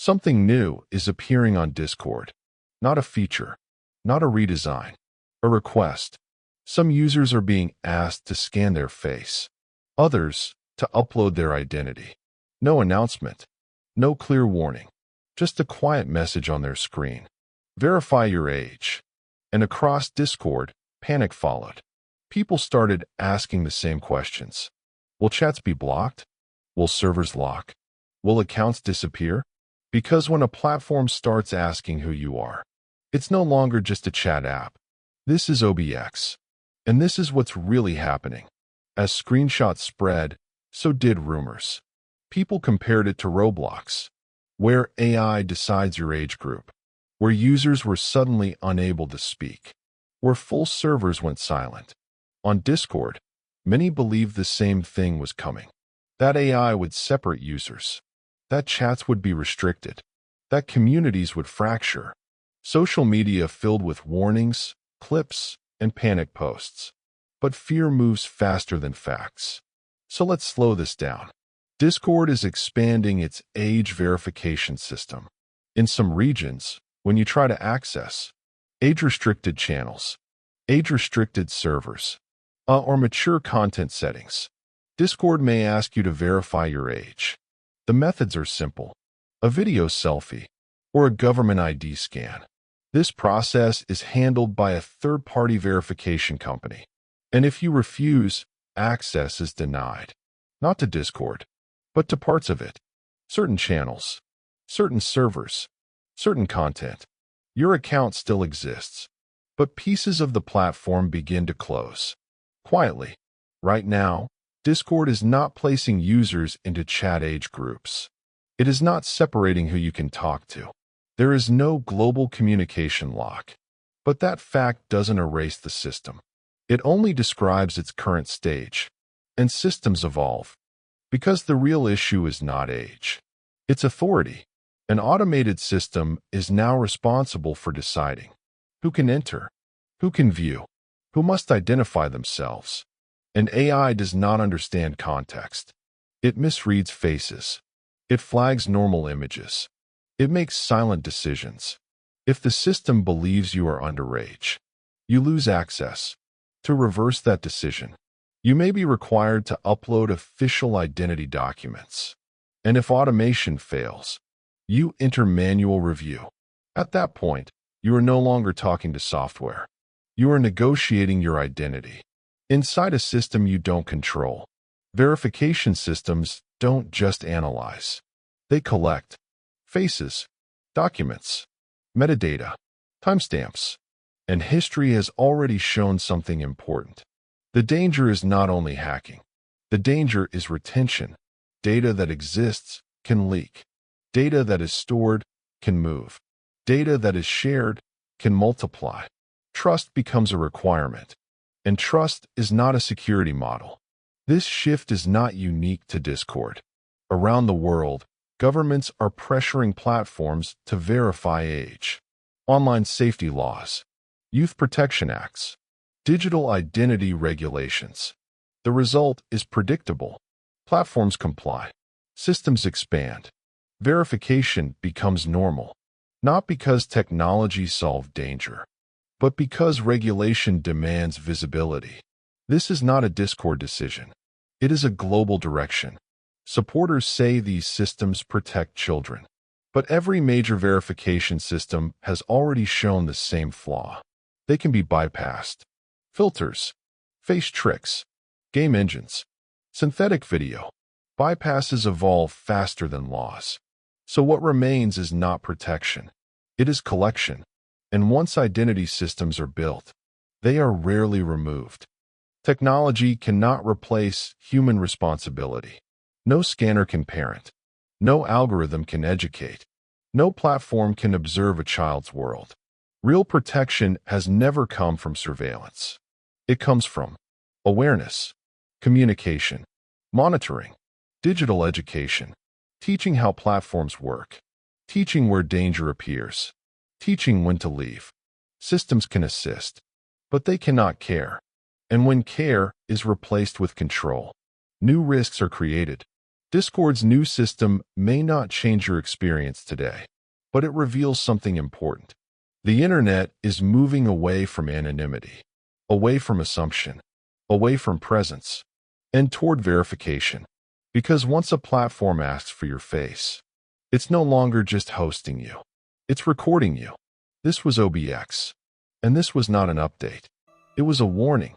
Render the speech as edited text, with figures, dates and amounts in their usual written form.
Something new is appearing on Discord. Not a feature, not a redesign, a request. Some users are being asked to scan their face, others to upload their identity. No announcement, no clear warning, just a quiet message on their screen. Verify your age. And across Discord, panic followed. People started asking the same questions. Will chats be blocked? Will servers lock? Will accounts disappear? Because when a platform starts asking who you are, it's no longer just a chat app. This is OBX. And this is what's really happening. As screenshots spread, so did rumors. People compared it to Roblox, where AI decides your age group, where users were suddenly unable to speak, where full servers went silent. On Discord, many believed the same thing was coming. That AI would separate users, that chats would be restricted, that communities would fracture. Social media filled with warnings, clips, and panic posts. But fear moves faster than facts. So let's slow this down. Discord is expanding its age verification system. In some regions, when you try to access age-restricted channels, age-restricted servers, or mature content settings, Discord may ask you to verify your age. The methods are simple: a video selfie or a government ID scan. This process is handled by a third-party verification company. And if you refuse, access is denied. Not to Discord, but to parts of it. Certain channels, certain servers, certain content. Your account still exists, but pieces of the platform begin to close. Quietly. Right now, Discord is not placing users into chat age groups. It is not separating who you can talk to. There is no global communication lock. But that fact doesn't erase the system. It only describes its current stage. And systems evolve. Because the real issue is not age. It's authority. An automated system is now responsible for deciding who can enter, who can view, who must identify themselves. And AI does not understand context. It misreads faces. It flags normal images. It makes silent decisions. If the system believes you are underage, you lose access. To reverse that decision, you may be required to upload official identity documents. And if automation fails, you enter manual review. At that point, you are no longer talking to software. You are negotiating your identity. Inside a system you don't control. Verification systems don't just analyze. They collect faces, documents, metadata, timestamps. And history has already shown something important. The danger is not only hacking. The danger is retention. Data that exists can leak. Data that is stored can move. Data that is shared can multiply. Trust becomes a requirement. And trust is not a security model. This shift is not unique to Discord. Around the world, governments are pressuring platforms to verify age. Online safety laws, youth protection acts, digital identity regulations. The result is predictable. Platforms comply. Systems expand. Verification becomes normal. Not because technology solved danger, but because regulation demands visibility. This is not a Discord decision. It is a global direction. Supporters say these systems protect children. But every major verification system has already shown the same flaw. They can be bypassed. Filters, face tricks, game engines, synthetic video. Bypasses evolve faster than laws. So what remains is not protection. It is collection. And once identity systems are built, they are rarely removed. Technology cannot replace human responsibility. No scanner can parent. No algorithm can educate. No platform can observe a child's world. Real protection has never come from surveillance. It comes from awareness, communication, monitoring, digital education, teaching how platforms work, teaching where danger appears, teaching when to leave. Systems can assist, but they cannot care. And when care is replaced with control, new risks are created. Discord's new system may not change your experience today, but it reveals something important. The internet is moving away from anonymity, away from assumption, away from presence, and toward verification. Because once a platform asks for your face, it's no longer just hosting you. It's recording you. This was OBX. And this was not an update. It was a warning.